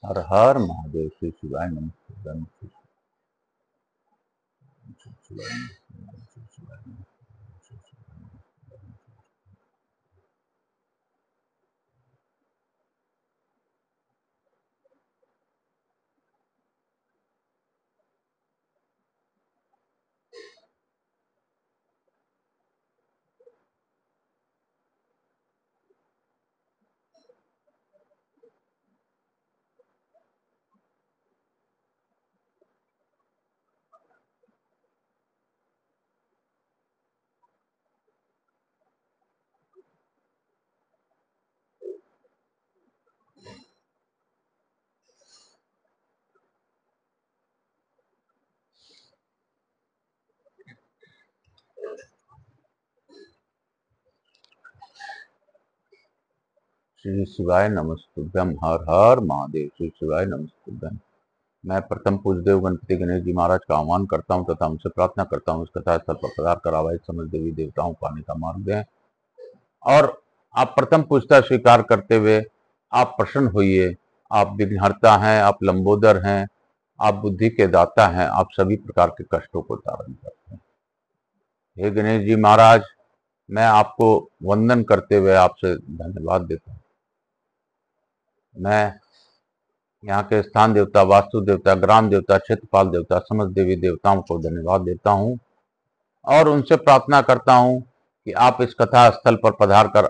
हर हर महादेव। श्री शिवाय नमः। श्री शिवाय नमः। श्री शिवाय नमः। श्री शिवाय नमः। श्री शिवाय नमस्तुभ्यम। हर हर महादेव। श्री शिवाय नमस्तुभ्यम। मैं प्रथम पूजदेव गणपति गणेश जी महाराज का आह्वान करता हूँ तथा उनसे प्रार्थना करता हूँ इस कथा स्थल पर पधार कर आवाज समझ देवी देवताओं को आने का मार्ग दें और आप प्रथम पूजता स्वीकार करते हुए आप प्रसन्न होइए। आप विघ्नहर्ता हैं, आप लंबोदर हैं, आप बुद्धि के दाता हैं, आप सभी प्रकार के कष्टों को तारण करते हैं। हे गणेश जी महाराज, मैं आपको वंदन करते हुए आपसे धन्यवाद देता हूँ। मैं यहाँ के स्थान देवता, वास्तु देवता, ग्राम देवता, क्षेत्रपाल देवता, समस्त देवी देवताओं को धन्यवाद देता हूँ और उनसे प्रार्थना करता हूँ कि आप इस कथा स्थल पर पधार कर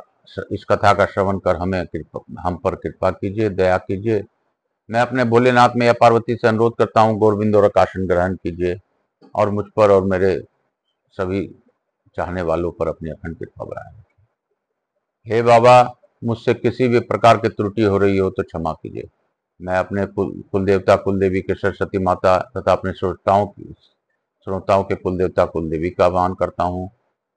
इस कथा का श्रवण कर हम पर कृपा कीजिए, दया कीजिए। मैं अपने भोलेनाथ में या पार्वती से अनुरोध करता हूँ गोरविंद और आकाशन ग्रहण कीजिए और मुझ पर और मेरे सभी चाहने वालों पर अपनी अखंड कृपा बनाए। हे बाबा, मुझसे किसी भी प्रकार की त्रुटि हो रही हो तो क्षमा कीजिए। मैं अपने कुल देवता कुल देवी के सरस्वती माता तथा अपने श्रोताओं के कुल देवता कुल देवी का आह्वान करता हूँ।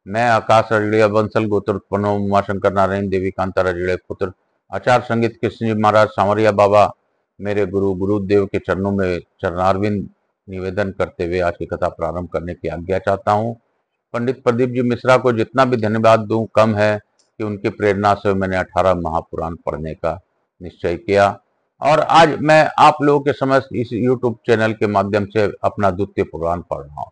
मैं आकाश रजड़िया बंसल गोत्र उत्पन्न उमाशंकर नारायण देवी कांता रजड़े पुत्र आचार्य संगीत कृष्ण जी महाराज सांवरिया बाबा मेरे गुरुदेव के चरणों में चरणारविंद निवेदन करते हुए आज की कथा प्रारंभ करने की आज्ञा चाहता हूँ। पंडित प्रदीप जी मिश्रा को जितना भी धन्यवाद दूं कम है कि उनकी प्रेरणा से मैंने 18 महापुराण पढ़ने का निश्चय किया और आज मैं आप लोगों के समस्त इस YouTube चैनल के माध्यम से अपना द्वितीय पुराण पढ़ रहा हूँ।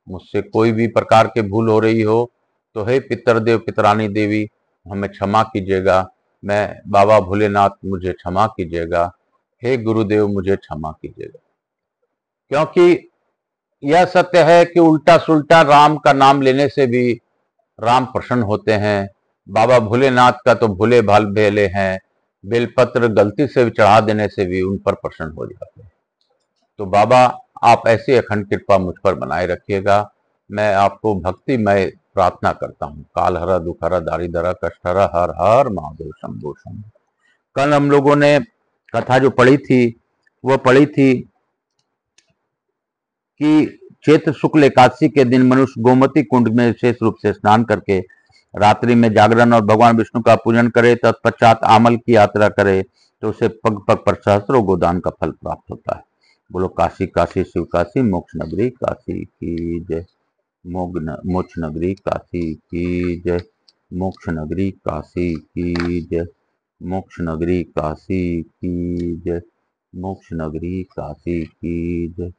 मुझसे कोई भी प्रकार के भूल हो रही हो तो हे पितरदेव पितरानी देवी हमें क्षमा कीजिएगा। मैं बाबा भोलेनाथ मुझे क्षमा कीजिएगा। हे गुरुदेव मुझे क्षमा कीजिएगा, क्योंकि यह सत्य है कि उल्टा सुल्टा राम का नाम लेने से भी राम प्रसन्न होते हैं। बाबा भोलेनाथ का तो भोले भाल भेले हैं, बेलपत्र गलती से चढ़ा देने से भी उन पर प्रसन्न हो जाते हैं। तो बाबा आप ऐसी अखंड कृपा मुझ पर बनाए रखिएगा। मैं आपको भक्तिमय प्रार्थना करता हूँ। काल हरा दुख हरा दारिद्र कष्ट हरा हर हर महादेव शंभो शंभो। कल हम लोगों ने कथा जो पढ़ी थी वो पढ़ी थी कि चैत्र शुक्ल एकादशी के दिन मनुष्य गोमती कुंड में विशेष रूप से स्नान करके रात्रि में जागरण और भगवान विष्णु का पूजन करे, तत्पश्चात आमल की यात्रा करे तो उसे पग पग पर सहस्रों गोदान का फल प्राप्त होता है। बोलो काशी काशी शिव काशी मोक्ष नगरी काशी की जय। मोक्ष नगरी काशी की जय। मोक्ष नगरी काशी की जय। मोक्ष नगरी काशी की जय। मोक्ष नगरी काशी की जय।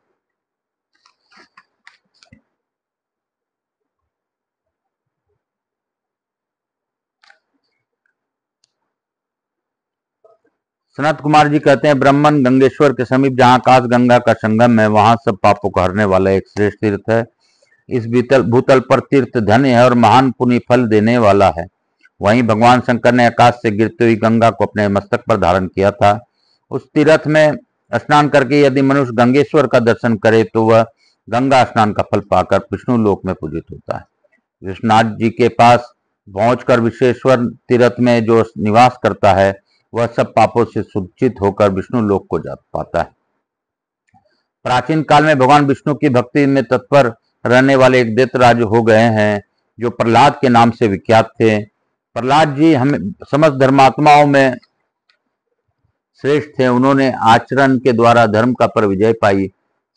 सनत कुमार जी कहते हैं ब्रह्मन गंगेश्वर के समीप जहां आकाश गंगा का संगम है वहां सब पापों को हरने वाला एक श्रेष्ठ तीर्थ है। इस भूतल पर तीर्थ धन्य है और महान पुण्य फल देने वाला है। वहीं भगवान शंकर ने आकाश से गिरती हुई गंगा को अपने मस्तक पर धारण किया था। उस तीर्थ में स्नान करके यदि मनुष्य गंगेश्वर का दर्शन करे तो वह गंगा स्नान का फल पाकर विष्णु लोक में पूजित होता है। विश्वनाथ जी के पास पहुंचकर विश्वेश्वर तीर्थ में जो निवास करता है वह सब पापों से सुचित होकर विष्णु लोक को जा पाता है। प्राचीन काल में भगवान विष्णु की भक्ति में तत्पर रहने वाले एक दैत्यराज हो गए हैं जो प्रहलाद के नाम से विख्यात थे। प्रहलाद जी हमें समस्त धर्मात्माओं में श्रेष्ठ थे। उन्होंने आचरण के द्वारा धर्म का पर विजय पाई,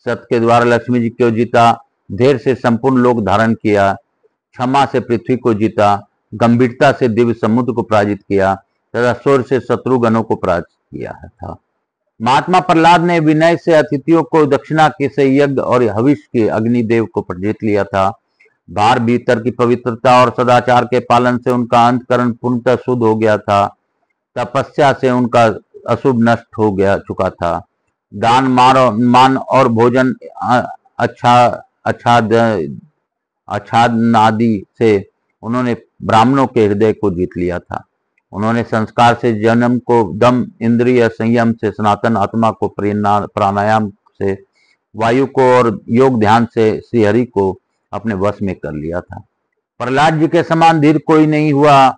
सत्य के द्वारा लक्ष्मी जी को जीता, धैर्य से संपूर्ण लोक धारण किया, क्षमा से पृथ्वी को जीता, गंभीरता से दिव्य समुद्र को पराजित किया तथा शौर्य से शत्रुगणों को पराजित किया था। महात्मा प्रहलाद ने विनय से अतिथियों को दक्षिणा के से यज्ञ और हविष्य के अग्निदेव को जीत लिया था। बाहर भीतर की पवित्रता और सदाचार के पालन से उनका अंतकरण पूर्णतः शुद्ध हो गया था। तपस्या से उनका अशुभ नष्ट हो गया चुका था। दान मान और भोजन आदि से उन्होंने ब्राह्मणों के हृदय को जीत लिया था। उन्होंने संस्कार से जन्म को, दम इंद्रिय संयम से सनातन आत्मा को, प्राणायाम से वायु को और योग ध्यान से श्रीहरि को अपने वश में कर लिया था। प्रहलाद जी के समान धीर कोई नहीं हुआ।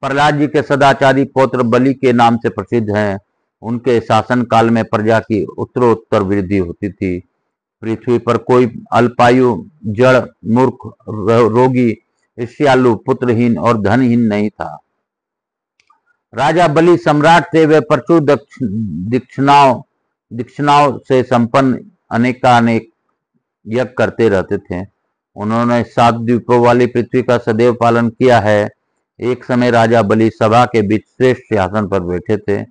प्रहलाद जी के सदाचारी पौत्र बलि के नाम से प्रसिद्ध हैं। उनके शासन काल में प्रजा की उत्तरोत्तर वृद्धि होती थी। पृथ्वी पर कोई अल्पायु, जड़, मूर्ख, रोगी, ईर्ष्यालु, पुत्रहीन और धनहीन नहीं था। राजा बलि सम्राट थे। वे प्रचुर दक्षिणाओं से संपन्न अनेकानेक यज्ञ करते रहते थे। उन्होंने 7 द्वीपों वाली पृथ्वी का सदैव पालन किया है। एक समय राजा बलि सभा के बीच श्रेष्ठ सिंहासन पर बैठे थे।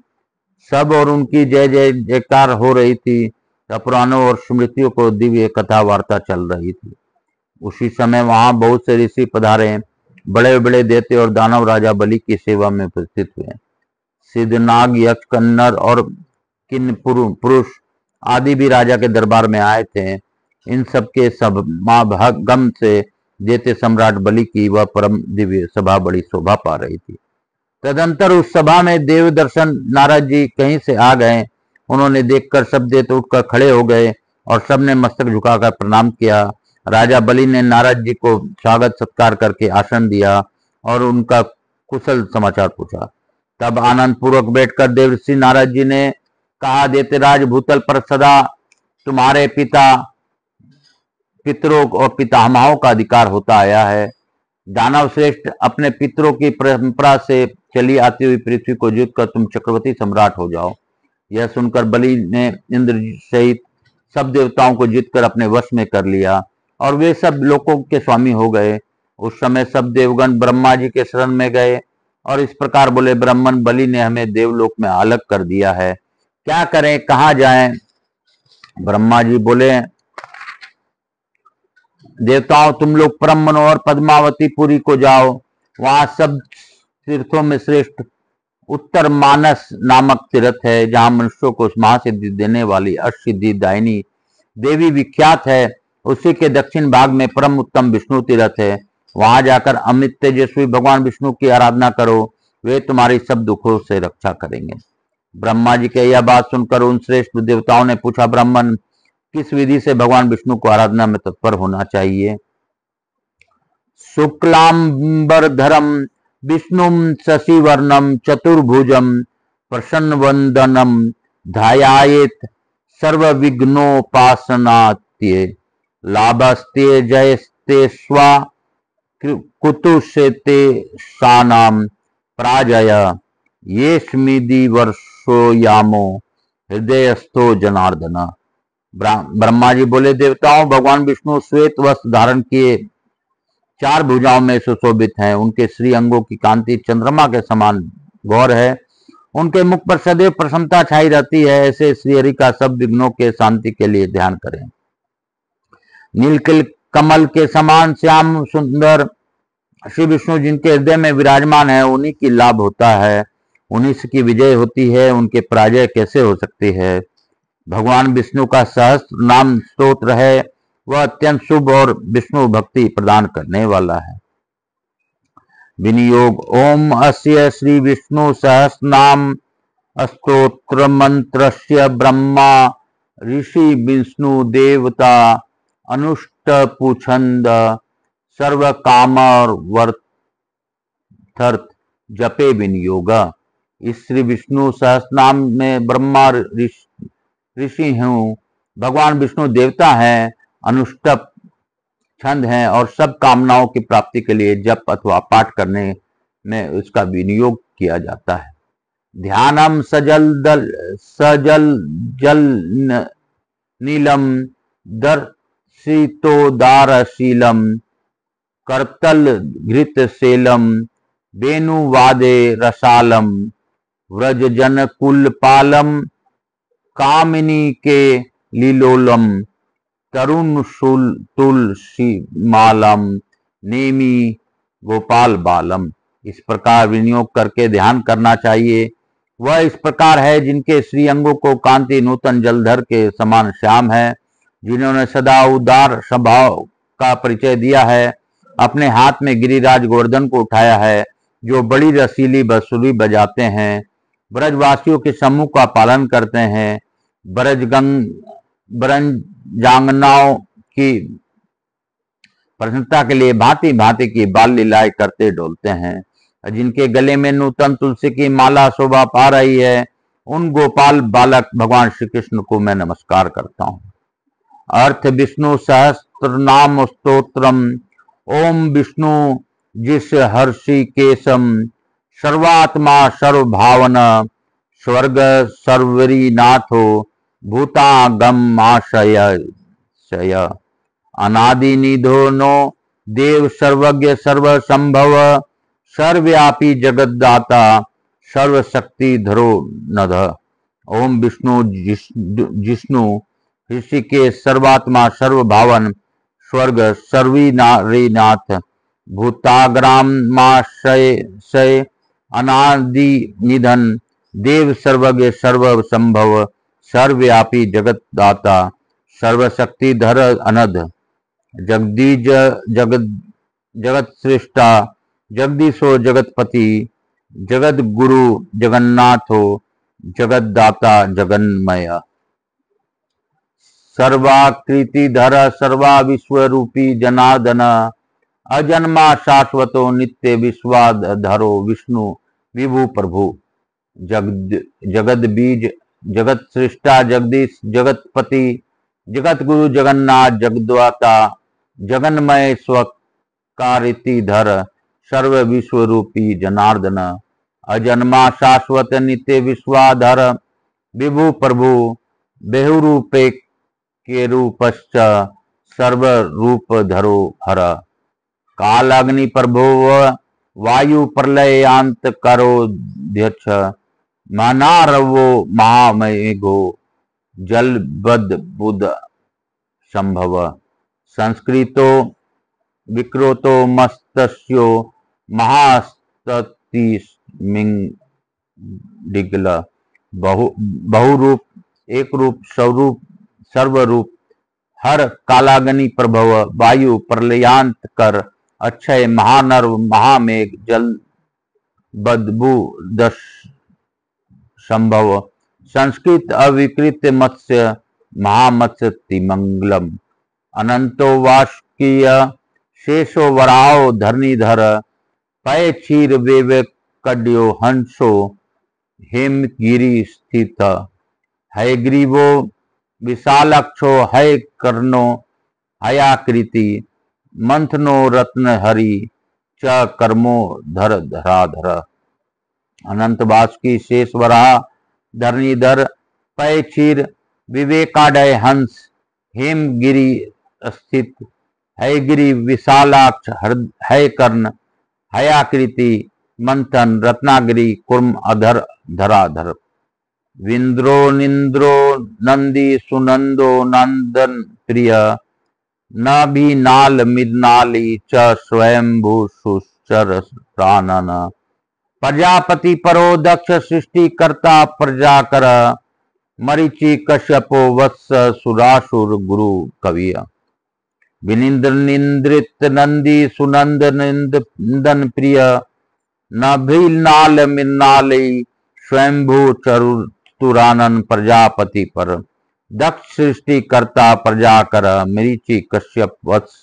सब और उनकी जय जय जयकार हो रही थी। पुराणों और स्मृतियों को दिव्य कथा वार्ता चल रही थी। उसी समय वहां बहुत से ऋषि पधारे। बड़े बड़े देवते और दानव राजा बलि की सेवा में उपस्थित हुए। सिद्धनाग, यक्ष, कन्नर और किन्न पुरुष आदि भी राजा के दरबार में आए थे। इन सबके समागम से दैत्य सम्राट बलि की वह परम दिव्य सभा बड़ी शोभा पा रही थी। तदंतर उस सभा में देव दर्शन नारद जी कहीं से आ गए। उन्होंने देखकर सब देवते उठकर खड़े हो गए और सबने मस्तक झुकाकर प्रणाम किया। राजा बलि ने नारद जी को स्वागत सत्कार करके आसन दिया और उनका कुशल समाचार पूछा। तब आनंद पूर्वक बैठकर देवर्षि नारद जी ने कहा, दैत्यराज, भूतल पर सदा तुम्हारे पितरों और पितामहों का अधिकार होता आया है। दानव श्रेष्ठ, अपने पितरों की परंपरा से चली आती हुई पृथ्वी को जीतकर तुम चक्रवर्ती सम्राट हो जाओ। यह सुनकर बलि ने इंद्र सहित सब देवताओं को जीतकर अपने वश में कर लिया और वे सब लोकों के स्वामी हो गए। उस समय सब देवगण ब्रह्मा जी के शरण में गए और इस प्रकार बोले, ब्राह्मण, बलि ने हमें देवलोक में अलग कर दिया है, क्या करें, कहाँ जाएं? ब्रह्मा जी बोले, देवताओं, तुम लोग परम मनोहर पद्मावती पुरी को जाओ। वहां सब तीर्थों में श्रेष्ठ उत्तर मानस नामक तीर्थ है, जहां मनुष्यों को महासिद्धि देने वाली अष्टसिद्धि दायिनी देवी विख्यात है। उसी के दक्षिण भाग में परम उत्तम विष्णु तीर्थ है। वहां जाकर अमृत तेजस्वी भगवान विष्णु की आराधना करो, वे तुम्हारी सब दुखों से रक्षा करेंगे। ब्रह्मा जी के यह बात सुनकर उन श्रेष्ठ देवताओं ने पूछा, ब्राह्मण, किस विधि से भगवान विष्णु को आराधना में तत्पर होना चाहिए? शुक्लांबरधरम विष्णुम शशिवर्णम चतुर्भुजम प्रसन्नवदनम ध्यायेत् सर्वविघ्नोपासनात्ये लाभस्ते जयस्ते स्वा कुतुषेते सानाम प्राजय ये स्मिदि वर्षो यामो हृदयस्थो जनार्दन। ब्रह्मा जी बोले, देवताओं, भगवान विष्णु श्वेत वस्त्र धारण किए 4 भुजाओं में सुशोभित हैं। उनके श्री अंगों की कांति चंद्रमा के समान गौर है। उनके मुख पर सदैव प्रसन्नता छाई रहती है। ऐसे श्रीहरि का सब विघ्नों के शांति के लिए ध्यान करें। नीलकल कमल के समान श्याम सुंदर श्री विष्णु जिनके हृदय में विराजमान है, उन्हीं की लाभ होता है, उन्हीं की विजय होती है। उनके पराजय कैसे हो सकती है? भगवान विष्णु का सहस्त्र नाम स्तोत्र है, वह अत्यंत शुभ और विष्णु भक्ति प्रदान करने वाला है। विनियोग ओम अस्य श्री विष्णु सहस्त्र नाम स्तोत्र मंत्रस्य ब्रह्मा ऋषि विष्णु देवता अनुष्ट पुछंद सर्व कामर्थर्थ जपे विनियोग। इस श्री विष्णु सहस्त्र नाम में ब्रह्मा ऋषि हूँ, भगवान विष्णु देवता हैं, अनुष्टप छंद हैं और सब कामनाओं की प्राप्ति के लिए जप अथवा पाठ करने में उसका विनियोग किया जाता है। ध्यानम सजल जल नीलम दर्शितोदारशीलम करतल घृत सेलम वेणुवादे रसालम व्रज जन कुल पालम कामिनी के लीलोलम तरुण तुलसी मालम नेमी गोपाल बालम। इस प्रकार विनियोग करके ध्यान करना चाहिए। वह इस प्रकार है जिनके श्री अंगों को कांति नूतन जलधर के समान श्याम है, जिन्होंने सदा उदार स्वभाव का परिचय दिया है, अपने हाथ में गिरिराज गोवर्धन को उठाया है, जो बड़ी रसीली बांसुरी बजाते हैं, ब्रजवासियों के समूह का पालन करते हैं, ब्रजांगनाओं की प्रसन्नता के लिए भांति भांति की बाल लीलाएं करते डोलते हैं, जिनके गले में नूतन तुलसी की माला शोभा पा रही है, उन गोपाल बालक भगवान श्री कृष्ण को मैं नमस्कार करता हूँ। अर्थ विष्णु सहस्त्र नाम स्तोत्रम ओम विष्णु जिस हर्षि केशम सर्वात्मा सर्वभावन स्वर्ग सर्वरी नाथो भूतागम आशय अनादि निधो नो देव सर्वज्ञ सर्व संभव सर्वव्यापी जगतदाता सर्वशक्ति धरो नध। ओम विष्णु जिष्णु ऋषिकेश सर्वात्मा सर्वभावन स्वर्ग सर्वीनाथ भूताग्रामाशय अनादि निधन देव सर्वज्ञ सर्व संभव सर्वव्यापी जगत दाता सर्वशक्ति धर अनध जगदीज जगत सृष्टा जगदीशो जगतपति जगत गुरु जगन्नाथो जगतदाता जगन्मय सर्वाकृतिधर सर्वा विश्वरूपी जनार्दन अजन्मा शाश्वतो नित्य विश्वाधरो विष्णु विभु प्रभु जगद बीज जगत सृष्टा जगदीश जगतपति जगत गुरु जगन्नाथ जगद्दाता जगन्मय स्वकारितिधर सर्व विश्वरूपी जनार्दन अजन्मा शाश्वत नित्य विश्वाधर विभु प्रभु बेहुरूपे के रूपश्च सर्व रूप धरो हर काल अग्नि प्रभो वायु प्रलयांत करो ध्यक्ष मनारवो महामेघो जल बद बुध संभव संस्कृतो विक्रोतो मस्तस्यो महास्तति डिगल बहुरूप एक रूप स्वरूप सर्वरूप हर कालाग्नि प्रभव वायु प्रलयांत कर अक्षय महानर महामेघ जल बदबू दश संभव संस्कृत अविकृत मत्स्य महामत्स्य मंगलम अनंतो वाष्कीय शेषो वराओ धरणीधर पय क्षीर वेव कड्यो हंसो हेमगिरी स्थित हयग्रीवो विशालक्षो हय कर्णो हयाकृति मंथनो रत्न हरि च कर्मो धर धराधर अनंत वासुकी शेष वराह धरणीधर पय क्षीर विवेकाडय हंस हेमगिरी स्थित हयगिरी विशालाक्ष हय कर्ण हयाकृति मंथन रत्नागिरी कुर्म अधर धराधर विंद्रो निंद्रो नंदी सुनंदो नंदन प्रिय नाभि नाल मिदनाली च स्वयंभू सुचर प्राणन प्रजापति परो दक्ष सृष्टि कर्ता प्रजाकर मरीचि कश्यपो वत्स सुरासुर गुरु कविय विनिंद्र निंद्रित नंदी सुनंद निंदन प्रिय नभिल नाल मिन्नाली स्वयंभू चरुतुरानन प्रजापति पर दक्ष सृष्टि कर्ता प्रजाकर मरीचि कश्यप वत्स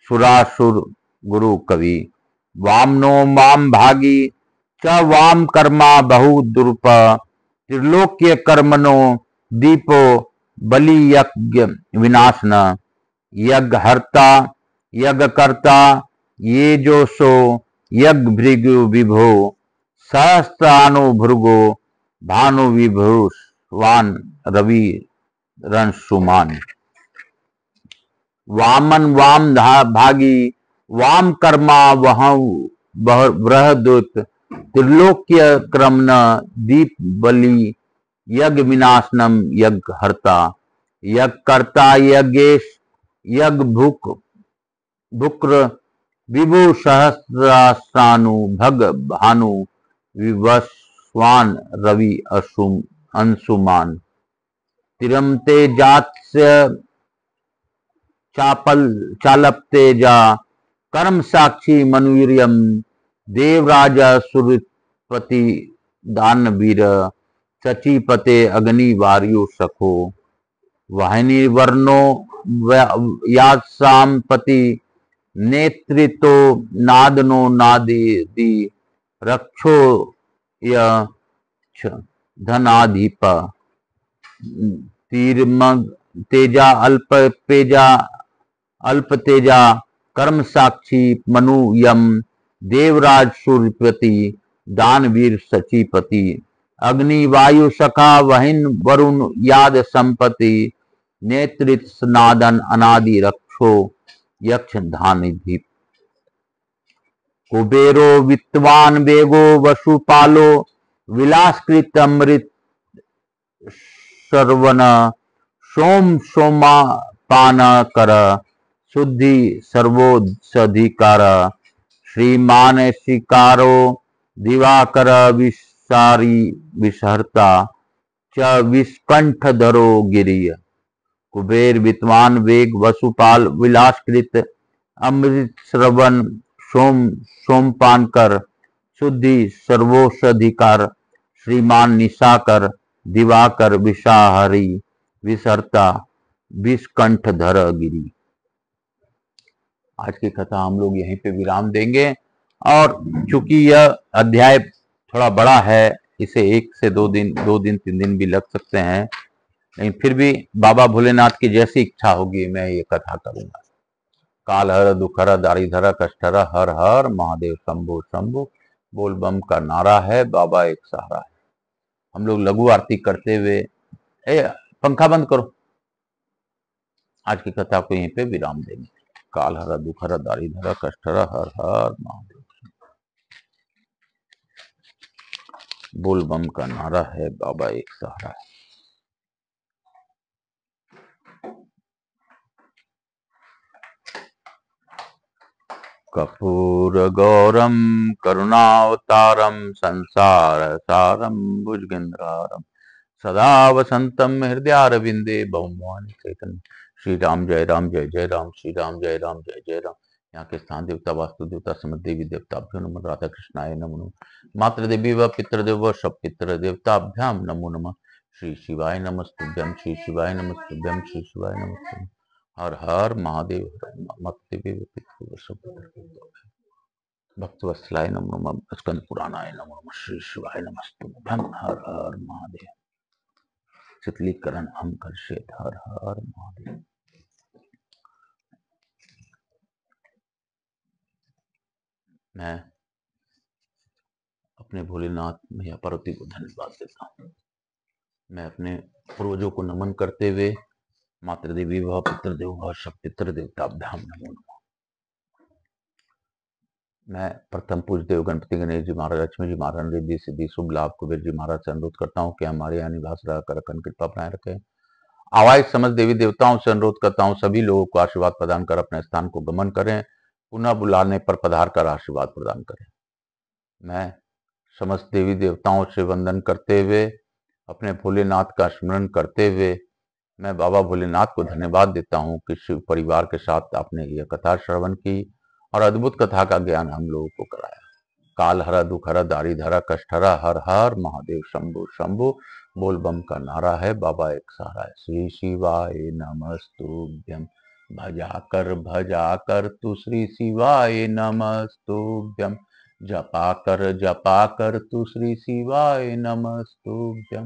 सुरासुर गुरु कवि वामनो वाम भागी च वाम कर्मा बहु दुर्प त्रिलोक्य कर्मनो दीपो बलि यज्ञ विनाशन यज्ञ हर्ता यज्ञ कर्ता ये जो सो यज्ञ भृगु विभो सहस्त्रानु भृगो भानु विभुषवान रवि रंशुमान वामन वाम भागी वाम कर्मा वह बृहदूत त्रिलोक्य क्रमन दीप बलि यज्ञ विनाशनम यज्ञ हर्ता, यज्ञ कर्ता यज्ञेश, यज्ञ भुक्र विभु सहस्रानु भग भानु विवस्वान रवि अंशुमान तिरमते जात्स्य चालपते जा कर्म साक्षी मनुवीर्यम देवराज सुरपति दानवीर सचीपते अग्नि वार्यो सखो वाहिनी वर्णो यासामपति नेतृतो नादनो नादी रक्षो य धनाधिप तीर्मग तेजा अल्प तेजा कर्म साक्षी मनु यम देवराज सूर्यपति दानवीर सचीपति अग्नि वायु सखा वहिन वरुण याद संपति नेतृत्व नादन अनादि रक्षो यक्ष धानिधि कुबेरो वित्तवान वेगो वसुपालो विलासकृत अमृत सर्वन सोम सोमा पान कर शुद्धि सर्वोधिकार श्रीमान शिकारो दिवाकर विसारी विसहर्ता च विस्कंठ धरो गिरिय कुबेर विद्वान वेग वसुपाल विलासकृत अमृत श्रवण सोमपान कर शुद्धि सर्वोषधिकार श्रीमान निशाकर दिवाकर विषाहरी विसरता विषकंठ धर गिरी। आज की कथा हम लोग यहीं पे विराम देंगे और चूंकि यह अध्याय थोड़ा बड़ा है इसे 1 से 2 दिन 3 दिन भी लग सकते हैं, लेकिन फिर भी बाबा भोलेनाथ की जैसी इच्छा होगी मैं ये कथा करूंगा। काल हर दुखहर दारिधर कष्टहर हर हर महादेव शंभो शंभो बोल बम का नारा है, बाबा एक सहारा है। हम लोग लघु आरती करते हुए पंखा बंद करो। आज की कथा को यहीं पे विराम देंगे। काल हर दुखहर दारिधर कष्टहर हर हर महादेव बोल बम का नारा है, बाबा एक सहारा है। कपूर गौरम करुणावतारम संसार सारम भुजगेंद्रारम सदा वसंतम हृदयारविंदे भववानी चैतन्य। श्री राम जय राम जय जय राम, श्री राम जय राम जय जय राम। यहाँ के स्थान देवता वास्तु देवता समस्त देवी देवताभ्यो नमः, राधा कृष्णाय नमो नमः, मातृ देवी व पितृदेव व सब पितृ देवताभ्याम नमो नमः। श्री शिवाय नमस्तुभ्यम, श्री शिवाय नमस्तुभ्यम, श्री शिवाय नमस्तुभ्यम। हर हर महादेव, मातृ देवी व पितृदेव सब पितृ भक्तवत्सलाय नमो नमः, स्कंद पुराणाय नमो नमः, श्री शिवाय नमस्तुभ्यम। हर हर महादेव। शीतलीकरण हम कर्षेत, हर हर महादेव। मैं अपने भोलेनाथ मैया पार्वती को धन्यवाद देता हूँ। मैं अपने पूर्वजों को नमन करते हुए मातृदेवी व पितृदेव व सब पितृ देवताभ्याम नमो नमः। मैं प्रथम पूज्य देव गणपति गणेश जी महाराज, लक्ष्मी जी महाराज, रिद्धि सिद्धि शुभ लाभ कुबेर जी महाराज से अनुरोध करता हूँ कि हमारे यहाँ निवास रहकर अखंड कृपा बनाए रखें। आवाज समस्त देवी देवताओं से अनुरोध करता हूँ सभी लोगों को आशीर्वाद प्रदान कर अपने स्थान को गमन करें, पुनः बुलाने पर पधार कर आशीर्वाद प्रदान करें। मैं समस्त देवी देवताओं से वंदन करते हुए अपने भोलेनाथ का स्मरण करते हुए मैं बाबा भोलेनाथ को धन्यवाद देता हूँ कि शिव परिवार के साथ आपने यह कथा श्रवण की और अद्भुत कथा का ज्ञान हम लोगों को कराया। काल हरा दुखहरा दारिधरा कष्टहरा हर हर महादेव शंभो शंभो बोल बम का नारा है, बाबा एक सहारा है। श्री शिवाय नमस्तुभ्यम भजा कर तू श्री शिवाय नमस्तुभ्यम जपा कर तू श्री शिवाय नमस्तुभ्यम।